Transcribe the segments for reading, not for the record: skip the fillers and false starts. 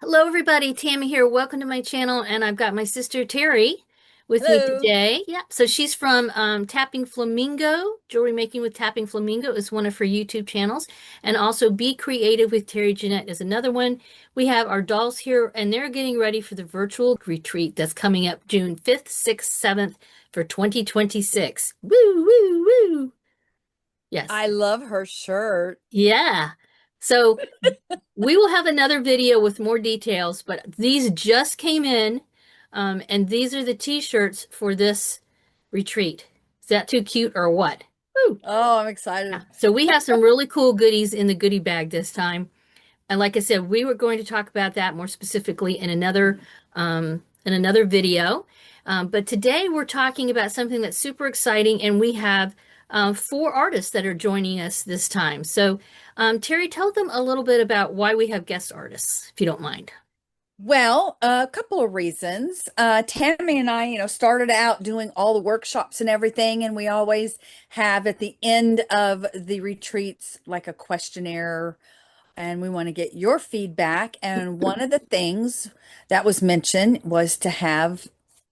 Hello, everybody. Tammy here. Welcome to my channel. And I've got my sister Terry with me Hello. today. Yeah. So she's from Tapping Flamingo. Jewelry Making with Tapping Flamingo is one of her YouTube channels. And also Be Creative with Terry Jeanette is another one. We have our dolls here, and they're getting ready for the virtual retreat that's coming up June 5th, 6th, 7th for 2026. Woo, woo, woo. Yes. I love her shirt. Yeah. So we will have another video with more details, but these just came in, and these are the t-shirts for this retreat. Is that too cute or what? Woo. Oh, I'm Yeah. excited. So we have some really cool goodies in the goodie bag this time. And like I said, we were going to talk about that more specifically in another video. But today we're talking about something that's super exciting, and we have four artists that are joining us this time. So, Terry, tell them a little bit about why we have guest artists, if you don't mind. Well, a couple of reasons. Tammy and I, started out doing all the workshops and everything, and we always have at the end of the retreats like a questionnaire, and we want to get your feedback. And one of the things that was mentioned was to have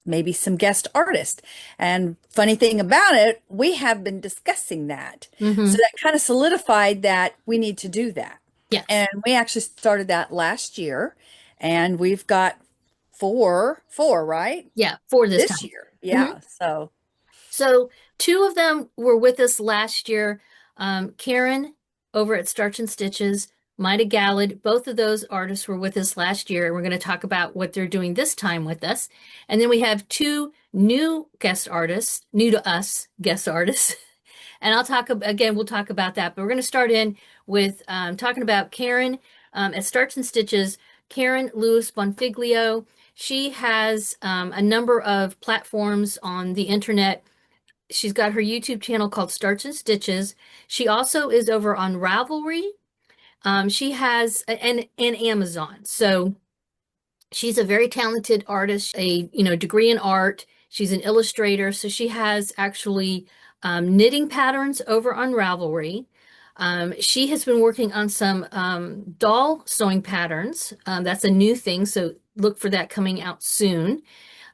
maybe some guest artists. And funny thing about it, we have been discussing that. So Hmm. that kind of solidified that we need to do that. Yes. And we actually started that last year, and we've got four, right? Yeah, for this This time. year. Hmm. Yeah. So, So two of them were with us last year. Karen over at Starch and Stitches, Maida Gallett, both of those artists were with us last year. And we're going to talk about what they're doing this time with us. And then we have two new guest artists, new to us guest artists. And again, we'll talk about that. But we're going to start in with talking about Karen at Starch and Stitches. Karen Lewis Bonfiglio. She has a number of platforms on the internet. She's got her YouTube channel called Starch and Stitches. She also is over on Ravelry. She has and Amazon. So she's a very talented artist, a degree in art. She's an illustrator, so she has actually knitting patterns over on Ravelry. She has been working on some doll sewing patterns. That's a new thing, so look for that coming out soon.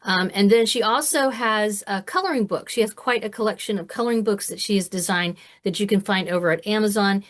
And then she also has a coloring book. She has quite a collection of coloring books that she has designed that you can find over at Amazon.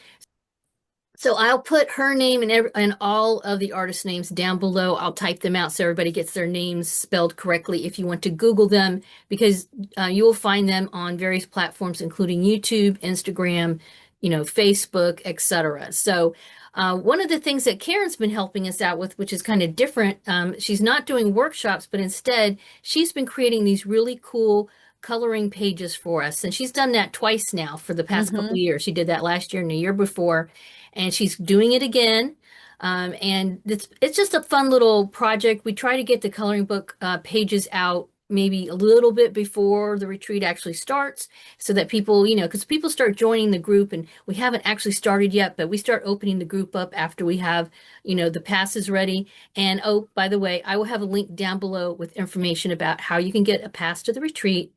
So I'll put her name and all of the artist names down below. I'll type them out so everybody gets their names spelled correctly if you want to Google them, because you will find them on various platforms, including YouTube, Instagram, Facebook, etc. So one of the things that Karen's been helping us out with, which is kind of different, she's not doing workshops, but instead she's been creating these really cool coloring pages for us. And she's done that twice now for the past couple hmm of years. She did that last year and the year before, and she's doing it again. And it's just a fun little project. We try to get the coloring book pages out maybe a little bit before the retreat actually starts so that people, because people start joining the group, and we haven't actually started yet, but we start opening the group up after we have, the passes ready. And oh, by the way, I will have a link down below with information about how you can get a pass to the retreat.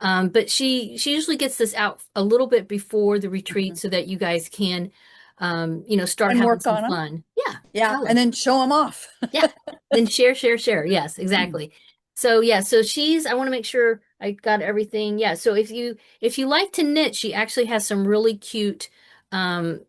But she usually gets this out a little bit before the retreat so that you guys can, start And having work some on them. fun. Yeah, Yeah. And totally. then show them off. Yeah. Then share, share, share. Yes, exactly. So yeah, so I want to make sure I got everything. Yeah. So if you like to knit, she actually has some really cute, um,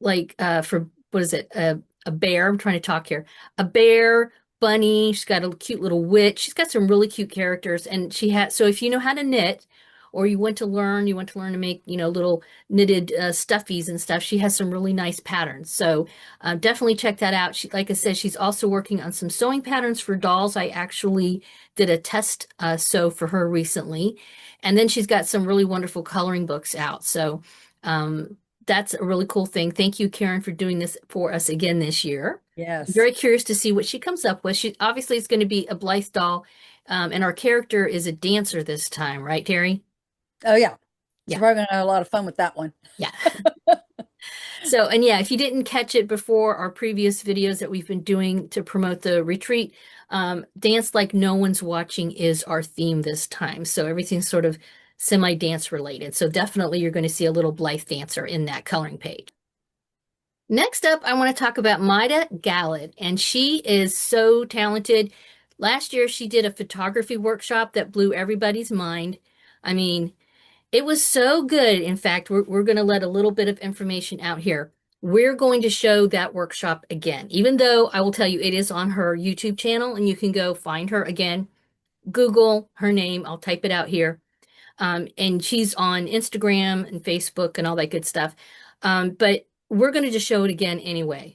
like for what is it? A bear. I'm trying to talk here. A bear, bunny. She's got a cute little witch. She's got some really cute characters, and she had. So if you know how to knit, or you want to learn to make, little knitted stuffies and stuff. She has some really nice patterns. So definitely check that out. Like I said, she's also working on some sewing patterns for dolls. I actually did a test sew for her recently. And then she's got some really wonderful coloring books out. So that's a really cool thing. Thank you, Karen, for doing this for us again this year. I'm Yes. very curious to see what she comes up with. She obviously is going to be a Blythe doll, and our character is a dancer this time, right, Terry? Oh, yeah. So Yeah. we're going to have a lot of fun with that one. Yeah. So, and yeah, if you didn't catch it before our previous videos that we've been doing to promote the retreat, Dance Like No One's Watching is our theme this time. So everything's sort of semi-dance related. So definitely you're going to see a little Blythe dancer in that coloring page. Next up, I want to talk about Maida Gallett, and she is so talented. Last year, she did a photography workshop that blew everybody's mind. I mean, it was so good. In fact, we're going to let a little bit of information out here. We're going to show that workshop again, even though I will tell you it is on her YouTube channel, and you can go find her again. Google her name. I'll type it out here. And she's on Instagram and Facebook and all that good stuff. But we're going to just show it again anyway.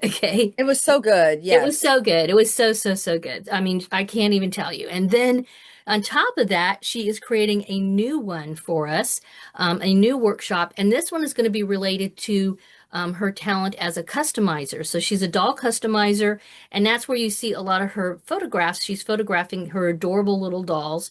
Okay. It was so good. It was Yes. so good. It was so, so, so good. I mean, I can't even tell you. And then on top of that, she is creating a new one for us, a new workshop. And this one is going to be related to her talent as a customizer. So she's a doll customizer, and that's where you see a lot of her photographs. She's photographing her adorable little dolls.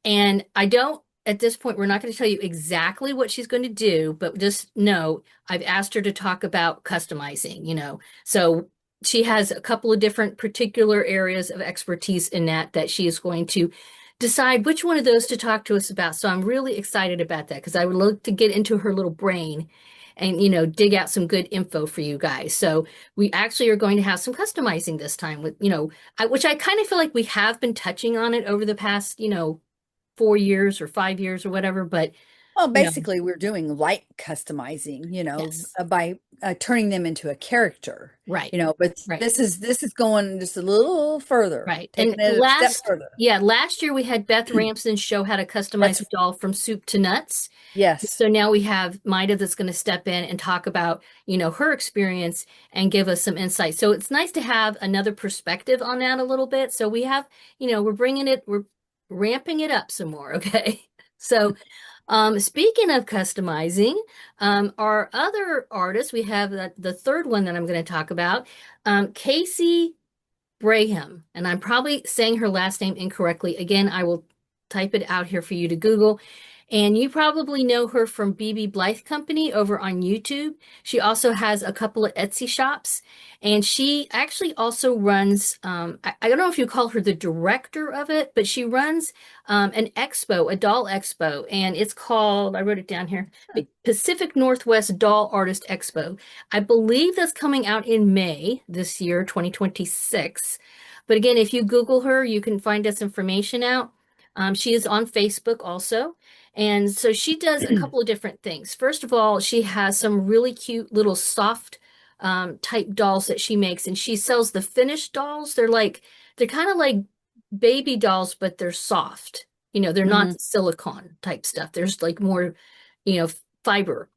And I don't, at this point, we're not going to tell you exactly what she's going to do, but just know I've asked her to talk about customizing. So she has a couple of different particular areas of expertise in that she is going to decide which one of those to talk to us about. So I'm really excited about that because I would love to get into her little brain and dig out some good info for you guys. So we actually are going to have some customizing this time with which I kind of feel like we have been touching on it over the past 4 years or 5 years or whatever, but Well, you know, basically, we're doing light customizing, yes, by turning them into a character, right, But right, this is going just a little further, right. And taking it a step further. last year we had Beth Ramson show how to customize That's a doll from soup to nuts. yes. So now we have Maida that's going to step in and talk about, her experience and give us some insight. So it's nice to have another perspective on that a little bit. So we have, we're ramping it up some more, okay? So speaking of customizing, our other artist, we have the third one that I'm going to talk about, Casey Braham, and I'm probably saying her last name incorrectly. Again, I will type it out here for you to Google. And you probably know her from Blythe Company over on YouTube. She also has a couple of Etsy shops, and she actually also runs, I don't know if you call her the director of it, but she runs an expo, a doll expo, and it's called, I wrote it down here, the Pacific Northwest Doll Artist Expo. I believe that's coming out in May this year, 2026. But again, if you Google her, you can find this information out. She is on Facebook also. And so she does a couple of different things. First of all, she has some really cute little soft type dolls that she makes, and she sells the finished dolls. They're kind of like baby dolls, but they're soft. They're Hmm. not silicone type stuff. There's like more, you know, fiber.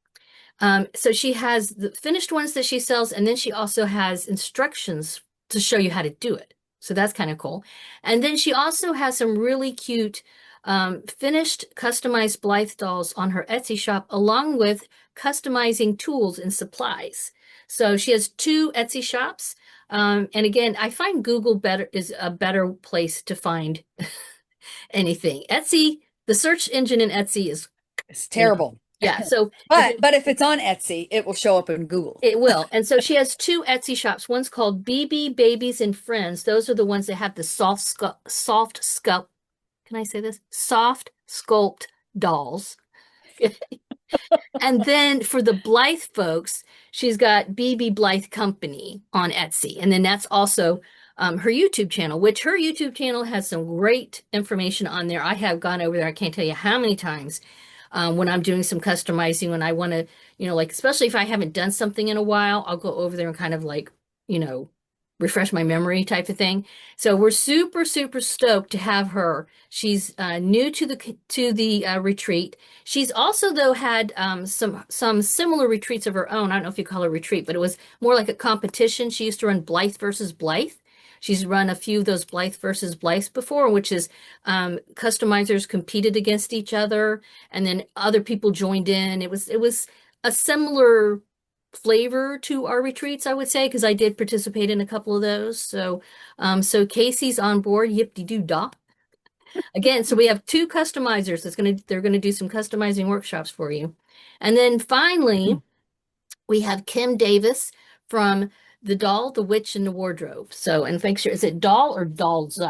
So she has the finished ones that she sells, and then she also has instructions to show you how to do it. So that's kind of cool. And then she also has some really cute finished customized Blythe dolls on her Etsy shop, along with customizing tools and supplies. So she has two Etsy shops. And again, I find Google better is a better place to find anything. Etsy, the search engine in Etsy is, It's you know, terrible. yeah. So if But if it's on Etsy, it will show up in Google. it will. And so she has two Etsy shops. One's called BB Babies and Friends. Those are the ones that have the soft sculpt. Can I say this? Soft sculpt dolls. And then for the Blythe folks, she's got BB Blythe Company on Etsy. And then that's also her YouTube channel, which her YouTube channel has some great information on there. I have gone over there, I can't tell you how many times when I'm doing some customizing, when I want to, like, especially if I haven't done something in a while, I'll go over there and kind of like, you know, refresh my memory type of thing. So we're super, super stoked to have her. She's new to the retreat. She's also though had some similar retreats of her own. I don't know if you call it a retreat, but it was more like a competition. She used to run Blythe versus Blythe. She's run a few of those Blythe versus Blythe before, which is customizers competed against each other, and then other people joined in. It was a similar flavor to our retreats, I would say, because I did participate in a couple of those. So Casey's on board. Yip de doo dah. Again, so we have two customizers they're gonna do some customizing workshops for you. And then finally, we have Kim Davis from The Doll, the Witch, and the Wardrobe. So, and make sure, is it doll or dolls?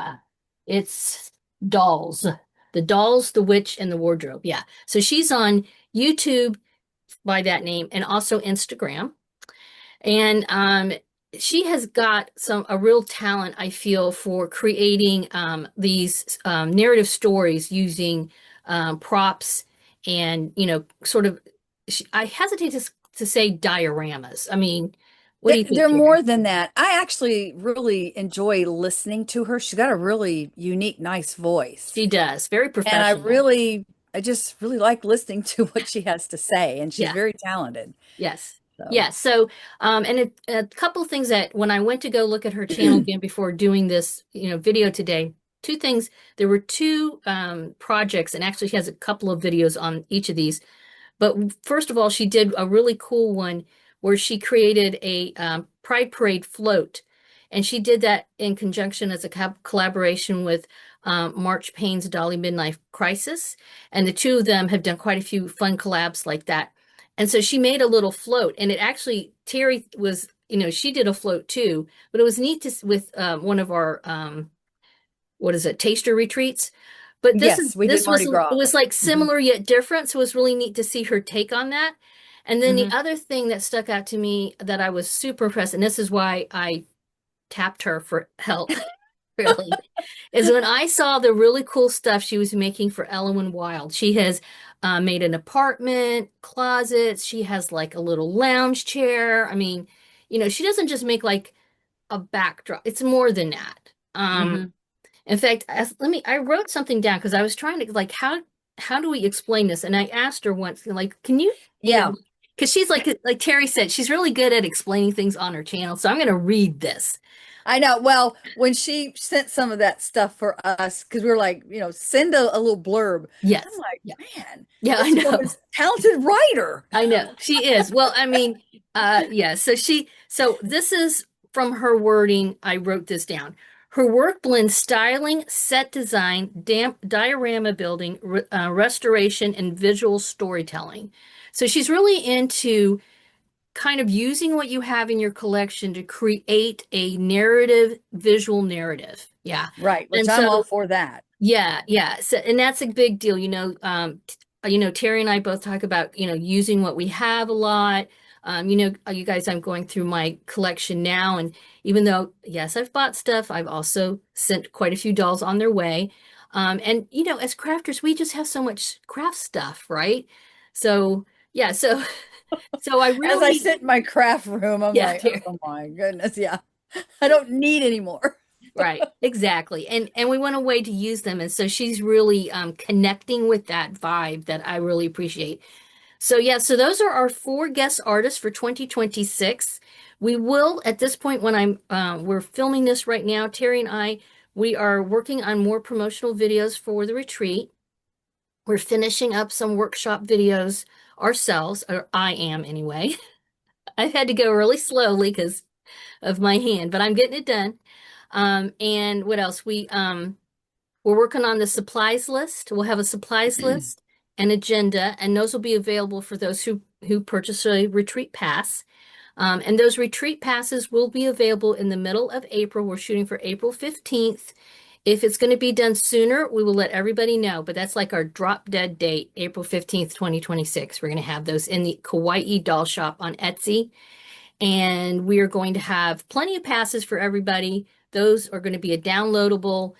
It's dolls. The Dolls, the Witch, and the Wardrobe. Yeah. So she's on YouTube by that name and also Instagram. And she has got a real talent, I feel, for creating these narrative stories using props and, sort of, I hesitate to say dioramas. I mean, what do you think, They're Terry? more than that. I actually really enjoy listening to her. She's got a really unique, nice voice. She does. Very And professional. I just really like listening to what she has to say. And she's Yeah. very talented. Yes. So, Yeah. So, and a couple things that when I went to go look at her channel again before doing this, video today, two things. There were two projects, and actually she has a couple of videos on each of these. But first of all, she did a really cool one where she created a Pride Parade float. And she did that in conjunction as a collaboration with March Payne's Dolly Midnight Crisis. And the two of them have done quite a few fun collabs like that. And so she made a little float. And it actually, Terry was, she did a float too. But it was neat with one of our what is it, taster retreats. But yes, we did this was Mardi it Gras. was like Hmm. similar yet different. So it was really neat to see her take on that. And then the Hmm. other thing that stuck out to me that I was super impressed, and this is why I tapped her for help, really, is when I saw the really cool stuff she was making for Ellen Wild. She has made an apartment, closets. She has like a little lounge chair. I mean, she doesn't just make like a backdrop. It's more than that. Hmm. In fact, I wrote something down because I was trying to like how do we explain this? And I asked her once, like, can you, Yeah, because she's like Terry said, she's really good at explaining things on her channel. So I'm going to read this. I know. Well, when she sent some of that stuff for us, because we were like, send a little blurb. I'm Yes. like, Yeah. man, Yeah, I this know. woman's a talented writer. I know. She is. Well, I mean, yeah. So this is from her wording. I wrote this down. Her work blends styling, set design, diorama building, restoration, and visual storytelling. So she's really into kind of using what you have in your collection to create a narrative, visual narrative. Yeah. Right, which And I'm all so for that. yeah, yeah. So, and that's a big deal, Terry and I both talk about, using what we have a lot. You guys, I'm going through my collection now, and even though, yes, I've bought stuff, I've also sent quite a few dolls on their way. And as crafters, we just have so much craft stuff, right? So, yeah, so I As I really, sit in my craft room, I'm yeah, like, oh my goodness, yeah, I don't need any more. right, exactly. And we want a way to use them. And so she's really connecting with that vibe that I really appreciate. So yeah, so those are our four guest artists for 2026. We will at this point when we're filming this right now, Terry and I, we are working on more promotional videos for the retreat. We're finishing up some workshop videos ourselves, or I am anyway. I've had to go really slowly because of my hand, but I'm getting it done. And what else? We're working on the supplies list. We'll have a supplies list, an agenda, and those will be available for those who purchase a retreat pass. And those retreat passes will be available in the middle of April. We're shooting for April 15th. If it's going to be done sooner, we will let everybody know, but that's like our drop dead date, April 15th, 2026. We're going to have those in the Kawaii Doll Shop on Etsy. And we are going to have plenty of passes for everybody. Those are going to be a downloadable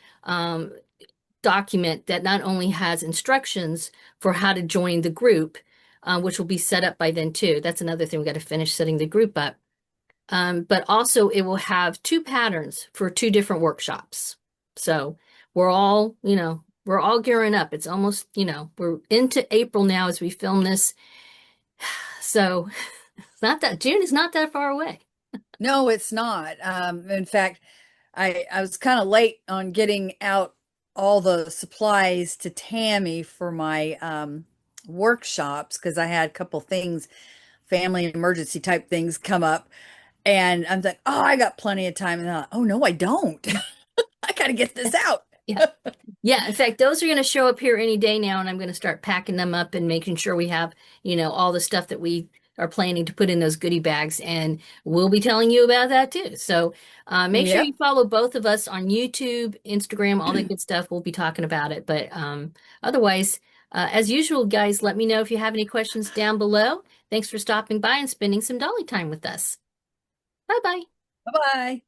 document that not only has instructions for how to join the group, which will be set up by then too. That's another thing we got to finish setting the group up. But also it will have two patterns for two different workshops. So we're all gearing up. It's almost, we're into April now as we film this. So it's not that June is not that far away. No, it's not. In fact, I was kind of late on getting out all the supplies to Tammy for my workshops because I had a couple things, family emergency type things come up. And I'm like, oh, I got plenty of time. And I'm like, oh, no, I don't. I got to get this out. Yeah. Yeah. In fact, those are going to show up here any day now, and I'm going to start packing them up and making sure we have, all the stuff that we are planning to put in those goodie bags. And we'll be telling you about that too. So make sure you Yep. follow both of us on YouTube, Instagram, all that good stuff. We'll be talking about it. But otherwise, as usual, guys, let me know if you have any questions down below. Thanks for stopping by and spending some dolly time with us. Bye bye. Bye bye.